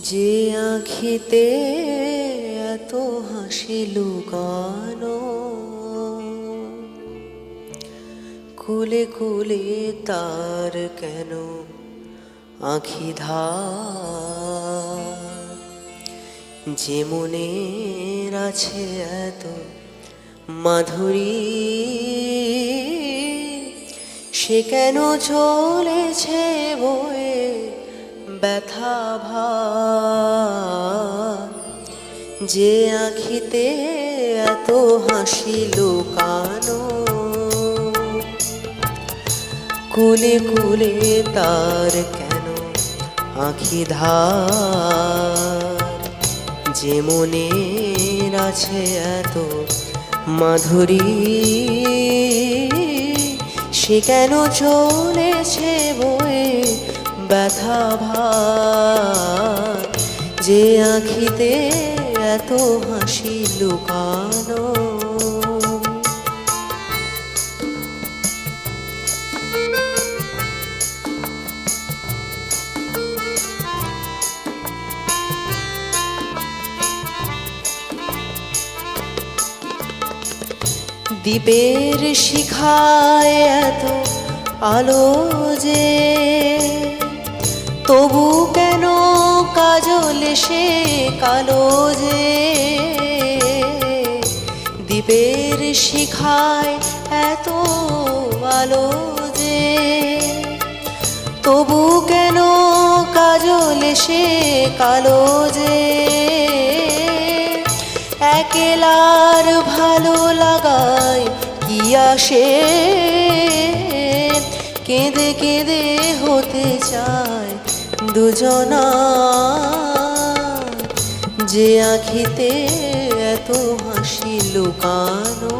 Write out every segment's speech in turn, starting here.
যে আঁখিতে এত হাসি লুকানো, কুলে কুলে তার কেন আঁখি ধার? যে মনের আছে এত মাধুরী, সে কেন চলেছে বয়ে ব্যথা ভার? যে আঁখিতে এত হাসি লুকানো, কুলে কুলে তার কেন আঁখি ধার? যে মনের আছে এত মাধুরী, সে কেন চলেছে বয়ে ব্যথা ভার? যে আঁখিতে এত হাসি লুকানো। দ্বীপের শিখায় এত আলো যে, তবু কেন কাজল সে কালো যে? দ্বীপের শিখায় এত আলো যে, তবু কেন কাজল সে কালো যে? একেলার ভালো লাগায় কি আসে, কেঁদে কেঁদে হতে চায় দুজনা। যে আঁখিতে এত হাসি লুকানো,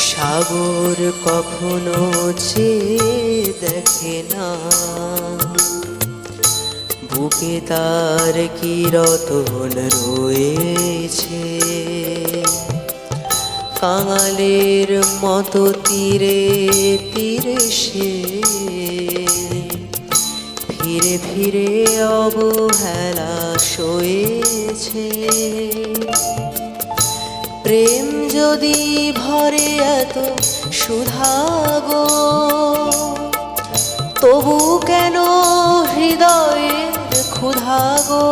সাগর কখনো চেয়ে দেখে না, বুকে তার কি রতন রয়েছে? কাঙালের মতো তীরে তীরে সে ফিরে ফিরে অবহেলা সয়েছে। প্রেম যদি ভরে এত সুধা গো, তবু কেন হৃদয়ের ক্ষুধা গো?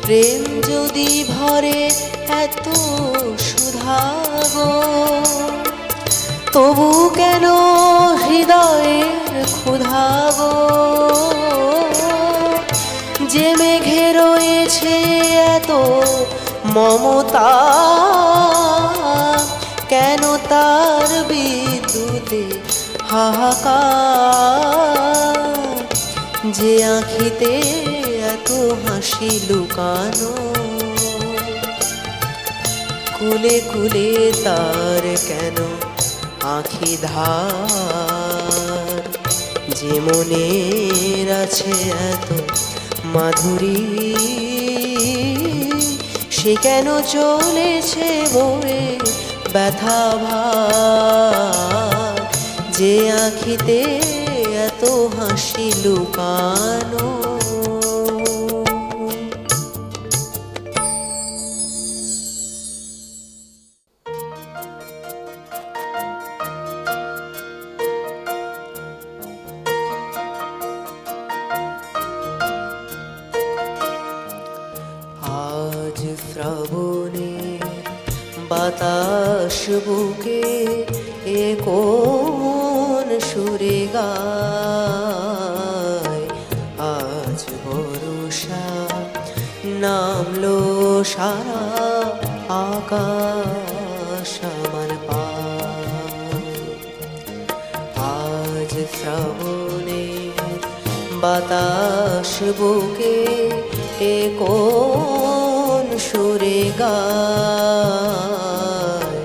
প্রেম যদি ভরে এত সুধা গো, তবু কেন হৃদয়ের ক্ষুধা গো? যে মেঘে রয়েছে এত মমতা, কেন তার বিদ্যুতে হাহাকার? যে আঁখিতে এত হাসি লুকানো, কুলে কুলে তার কেন আঁখি ধার? যে মনের আছে এত মাধুরী, সে কেন চলেছে বয়ে ব্যথা ভার? যে আঁখিতে এত হাসি লুকানো। আজ শ্রাবণে বাতাস বুকে এ কোন সুরে গায়? আজ বর্ষা নামলো সারা আকাশ আমার পার। আজ শ্রাবণে বাতাস বুকে এ কোন সুরে গায়।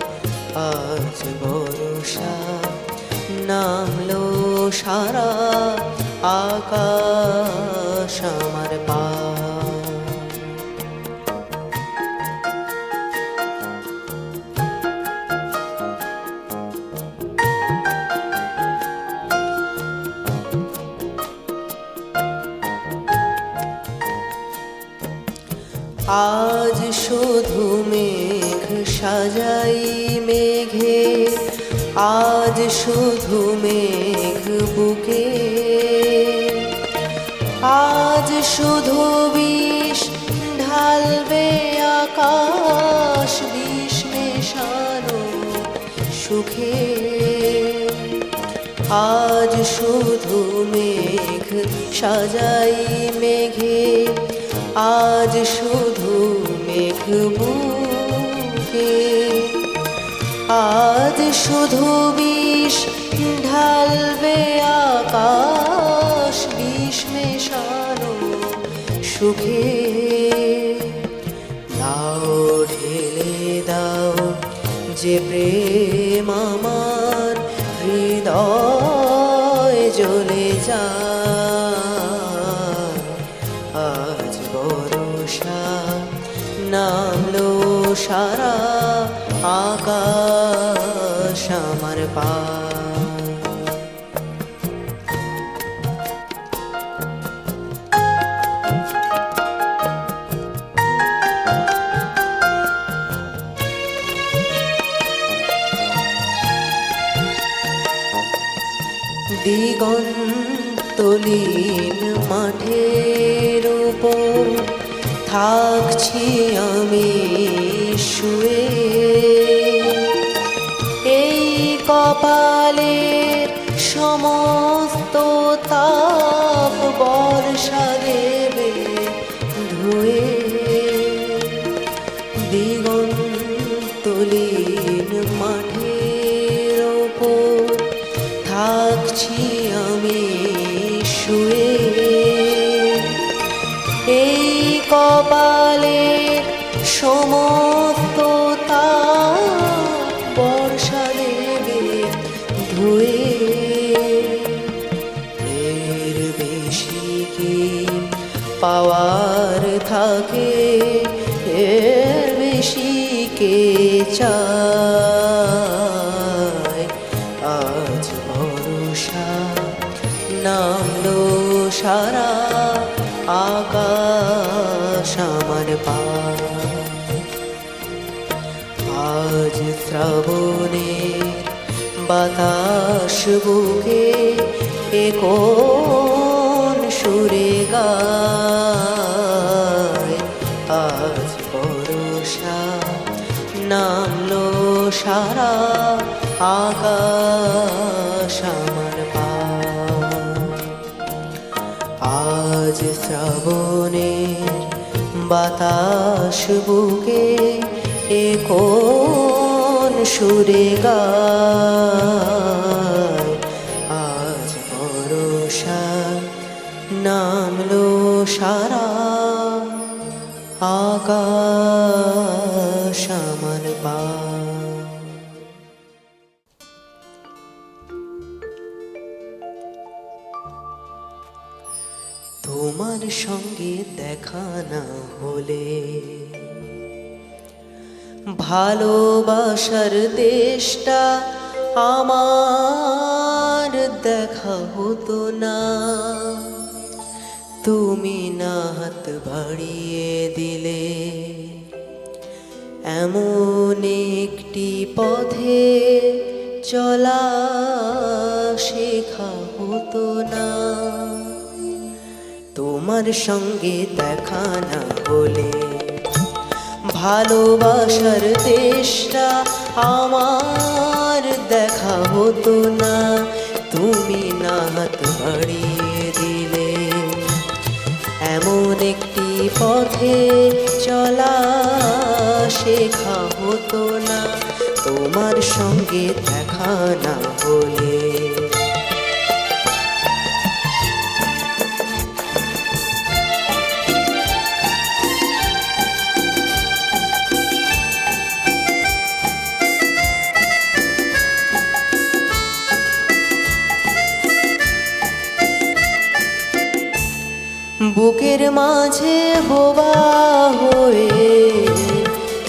আজ বর্ষা নামলো সারা আকাশ আমার পার। আজ শুধু মেঘ সাজাই মেঘে, আজ শুধু মেঘ বুকে, আজ শুধু বিষ ঢালবে আকাশ বিষ মেশানো সুখে। আজ শুধু মেঘ সাজাই মেঘে, আজ শুধু মেঘ বুকে, আজ শুধু বিষ ঢালবে আকাশ বিষ মেশানো সুখে। দাও ঢেলে দাও যে প্রেম আমার হৃদয় জ্বলে যায়। আজ বর্ষা নামলো সারা আকাশ আমার পার। দিগন্তলীন মাঠের উপর থাকছি আমি শুয়ে। এই কপালের সমস্ত তাপ বর্ষা দেবে ধুয়ে। দিগন্তলীন মাঠের উপর থাকছি আমি শুয়ে। এই কপালের সমস্ত তাপ বর্ষা দেবে ধুয়ে। এর বেশি কি পাওয়ার থাকে, এর বেশি কে চায়। আজ বর্ষা নামলো সারা আকাশ আমার পার। আজ শ্রাবণের বাতাস বুকে এ কোন সুরে গায়। আজ বর্ষা নামলো সারা আকাশ আমার পার। আজ শ্রাবণের বাতাস বুকে এ কোন সুরে গায়। আজ বর্ষা নামলো সারা আকাশ আমার পার। তোমার সঙ্গে দেখা না হলে ভালোবাসার দেশটা আমার দেখা হতো না। তুমি না হাত বাড়িয়ে দিলে এমন একটি পথে চলা শেখা হতো না। তোমার সঙ্গে দেখা না হলে ভালোবাসার দেশটা আমার দেখা হতো না। তুমি না হাত বাড়িয়ে দিলে এমন একটি পথে চলা শেখা হতো না তোমার সঙ্গে দেখা না হলে। বুকের মাঝে বোবা হয়ে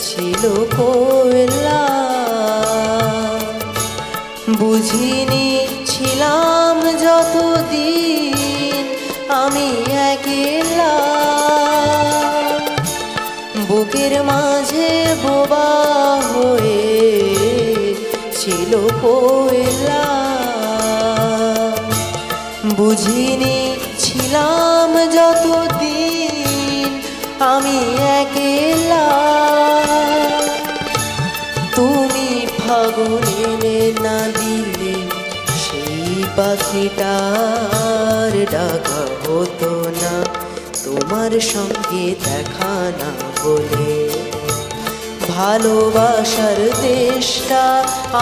ছিল কোয়েলা, বুঝিনি ছিলাম যতদিন আমি একলা। বুকের মাঝে বোবা হয়ে ছিল কোয়েলা, বুঝিনি ছিলাম যতদিন আমি একলা। তুমি ফাগুন এনে না দিলে সেই পাখিটার ডাকা হতো না তোমার সঙ্গে দেখা না হলে। ভালোবাসার দেশটা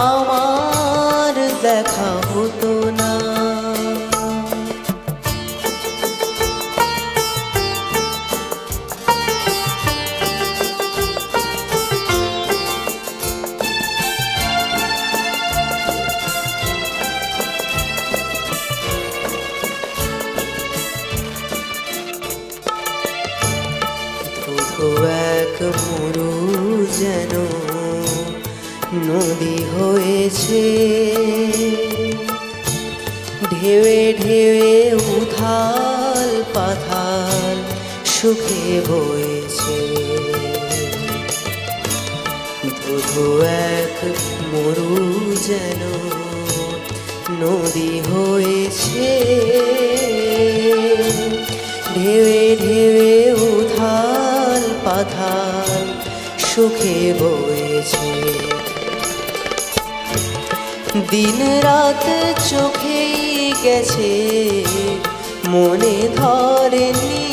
আমার দেখা হতো না। এক মরু যেন নদী হয়েছে, ঢেউয়ে ঢেউয়ে উথাল পাথাল সুখে বয়েছে। ধুধু এক মরু যেন নদী হয়েছে, ঢেউয়ে ঢেউয়ে উথাল পাথাল সুখে বয়েছে। দিন রাত চোখেই গেছে মনে ধরেনি,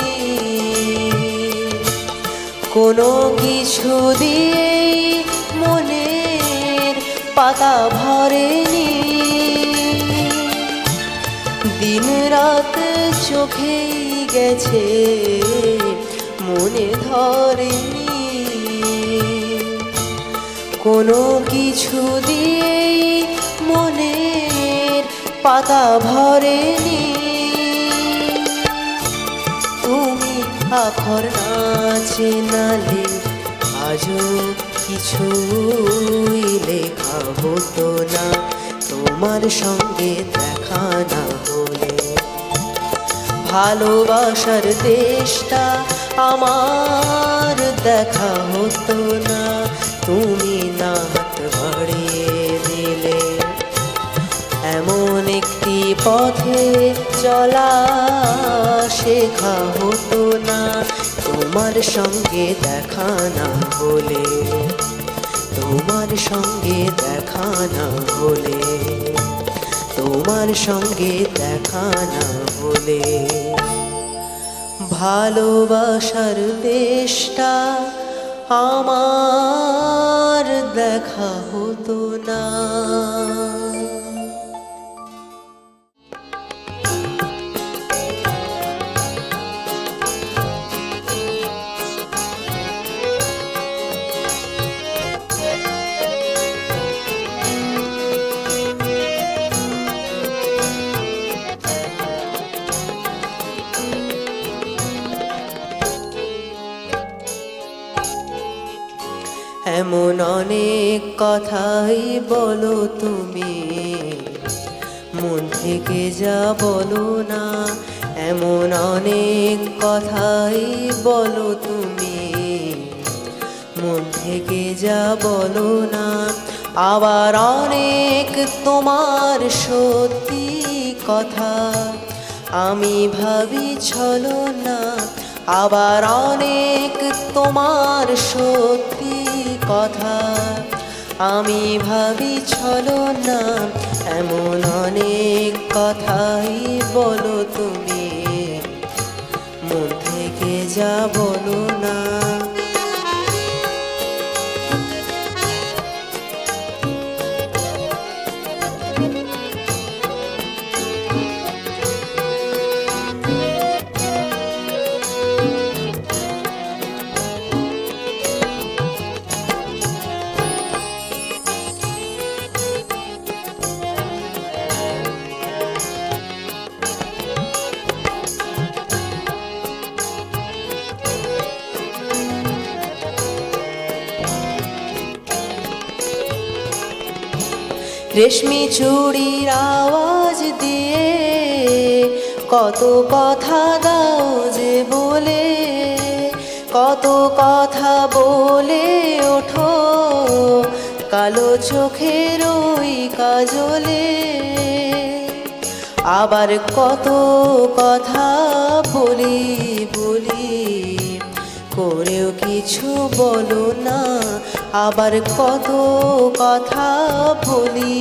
কোনো কিছু দিয়েই মনের পাতা ভরেনি। দিন রাত চোখেই গেছে মনে ধরেনি, কোনো কিছু দিয়েই মনের পাতা ভরেনি। তুমি আখর না চেনালে আজও কিছুই লেখা হতো না তোমার সঙ্গে দেখা না হলে। ভালোবাসার দেশটা আমার দেখা হতো না তুমি না হাত বাড়িয়ে দিলে। এমন একটি পথে চলা শেখা হতো না তোমার সঙ্গে দেখা না হলে, তোমার সঙ্গে দেখা না হলে, তোমার সঙ্গে দেখা না হলে। ভালোবাসার দেশটা আমার দেখা হতো না। এমন অনেক কথাই বলো তুমি, মন থেকে যা বলো না। এমন অনেক কথাই বলো তুমি, মন থেকে যা বলো না। আবার অনেক তোমার সত্যি কথা আমি ভাবি ছলো না। আবার অনেক তোমার সত্যি কথা আমি ভাবি ছলো না। এমন অনেক কথাই বলো তুমি, মন থেকে যা বলো না। রেশমি চুড়ির আওয়াজ দিয়ে কত কথা দাও যে বলে, কত কথা বলে ওঠো কালো চোখের ওই কাজলে। আবার কত কথা বলি বলি করেও কিছু বলো না। আবার কত কথা বলি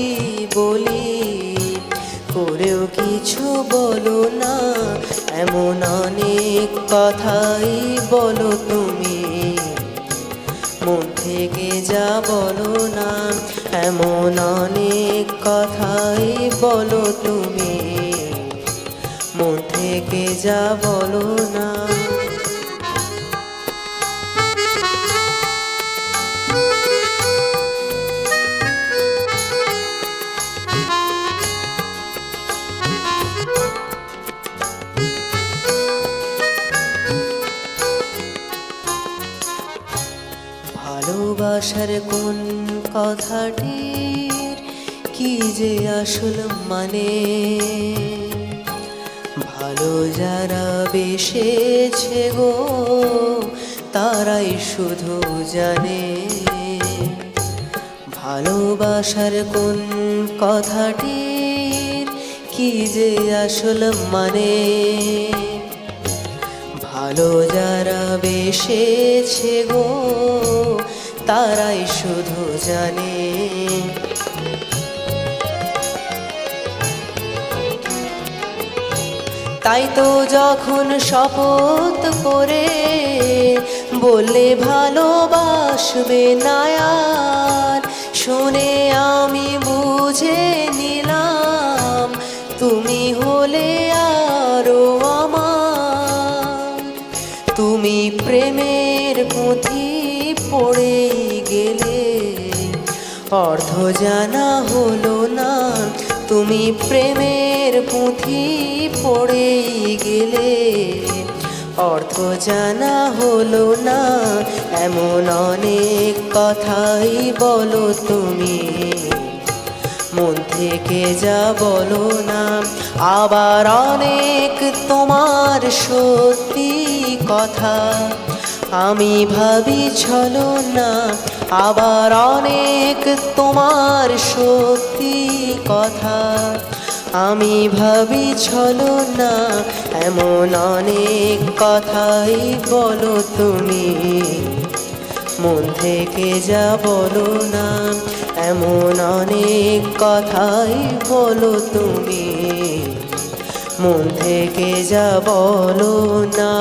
বলি করেও কিছু বলো না। এমন অনেক কথাই বলো তুমি, মন থেকে যা বলো না। এমন অনেক কথাই বলো তুমি, মন থেকে যা বলো না। ভালোবাসার কোন কথাটির কি যে আসল মানে, ভালো যারা বেসেছে গো তারাই শুধু জানে। ভালোবাসার কোন কথাটির কি যে আসল মানে, ভালো যারা বেসেছে গো তারাই শুধু জানে। তাই তো যখন শপথ করে বললে ভালোবাসবে না আর, শুনে আমি বুঝে নিলাম তুমি হলে আরো আমার। তুমি প্রেমের পুঁথি পড়ে গেলে অর্থ জানা হলো না। তুমি প্রেমের পুঁথি পড়ে গেলে অর্থ জানা হলো না। এমন অনেক কথাই বলো তুমি, মন থেকে যা বলো না। আবার অনেক তোমার সত্যি কথা আমি ভাবি ছলো না। আবার অনেক তোমার সত্যি কথা আমি ভাবি ছলো না। এমন অনেক কথাই বলো তুমি, মন থেকে যা বলো না। এমন অনেক কথাই বলো তুমি, মন থেকে যা বলো না।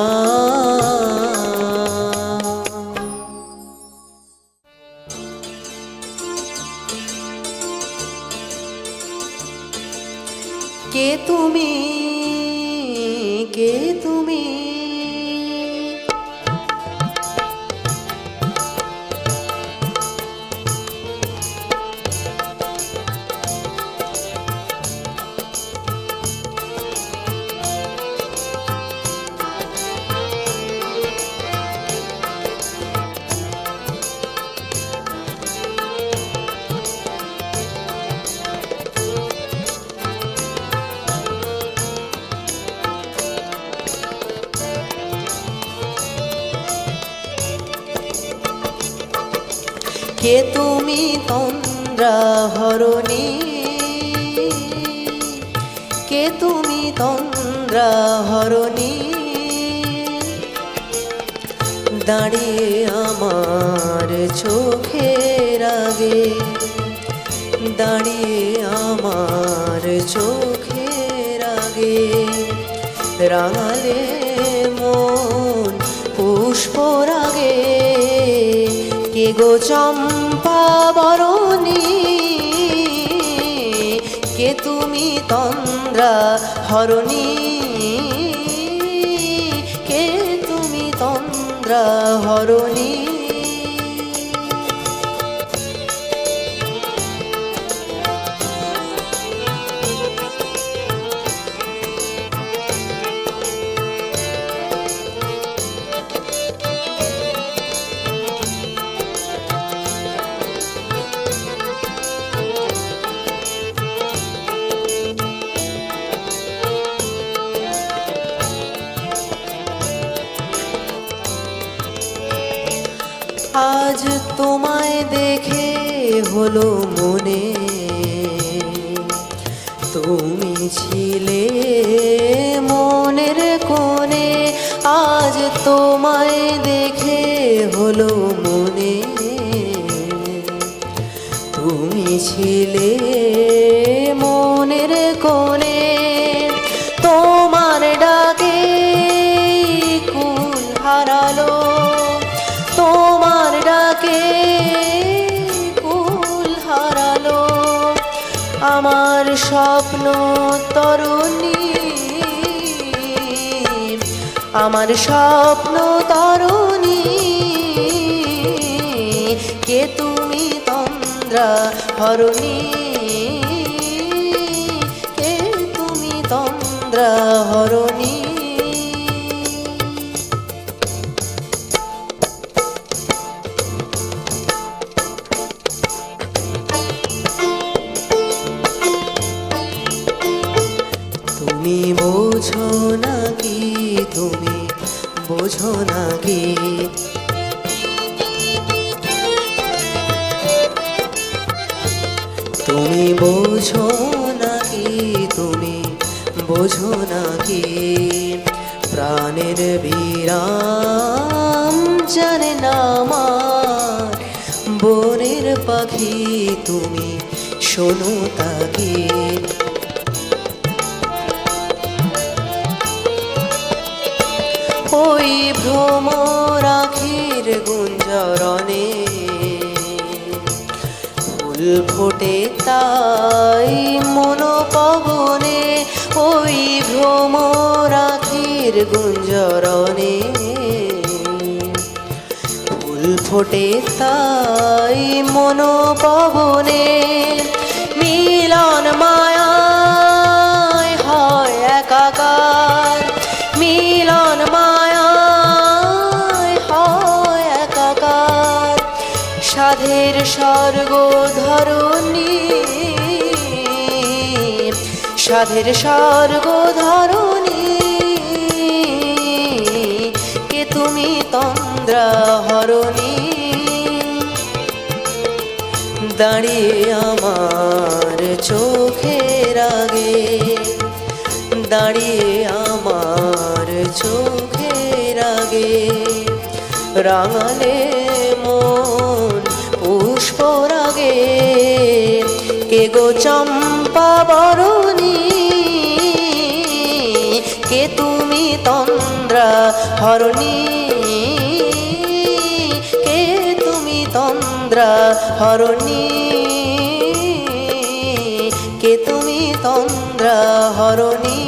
কে তুমি, কে তুমি, কে তুমি তন্দ্রা হরণী, কে তুমি তন্দ্রা হরণী, দাঁড়িয়ে আমার চোখের আগে, দাঁড়িয়ে আমার চোখের আগে, রাঙালে মন পুষ্পরাগে, কে গো চম্পা বরণী, কে তুমি তন্দ্রা হরণী, কে তুমি তন্দ্রা হরণী। আজ তোমায় দেখে হলো মনে, তুমি ছিলে মনের কোণে। আজ তোমায় দেখে হলো মনে, তুমি ছিলে মনের কোণে। তোমার ডাকে কুল হারালো, তোমার ডাকে কুল হারালো আমার স্বপ্ন তরুণী, আমার স্বপ্ন তরুণী, কে তুমি তন্দ্রা হরণী, কে তুমি তন্দ্রা হরণী। তুমি বোঝো নাকি, তুমি বোঝো নাকি, তুমি বোঝো নাকি, তুমি বোঝো নাকি, প্রাণের বিরাম জানে না আমার বনের পাখি, তুমি শোনো তাকে। ওই ভ্রমর আখির গুঞ্জরণে ফুল ফোটে তাই মনোপবনে, ওই ভ্রমর আখির গুঞ্জরণে ফুল ফোটে তাই মনোপবনে। মিলন মায়ায় হয় একাকার, মিলন মায়ায় হয় একাকার, সাধের স্বর্গ ধরণী, সাধের স্বর্গ ধরণী, কে তুমি তন্দ্রা হরণী। দাঁড়িয়ে আমার চোখের আগে, দাঁড়িয়ে আমার চোখের আগে, রাঙালে মন পুষ্পরাগে, কে গো চম্পা বরণী, কে তুমি তন্দ্রা হরণী, কে তুমি তন্দ্রা হরণী, কে তুমি তন্দ্রা হরণী।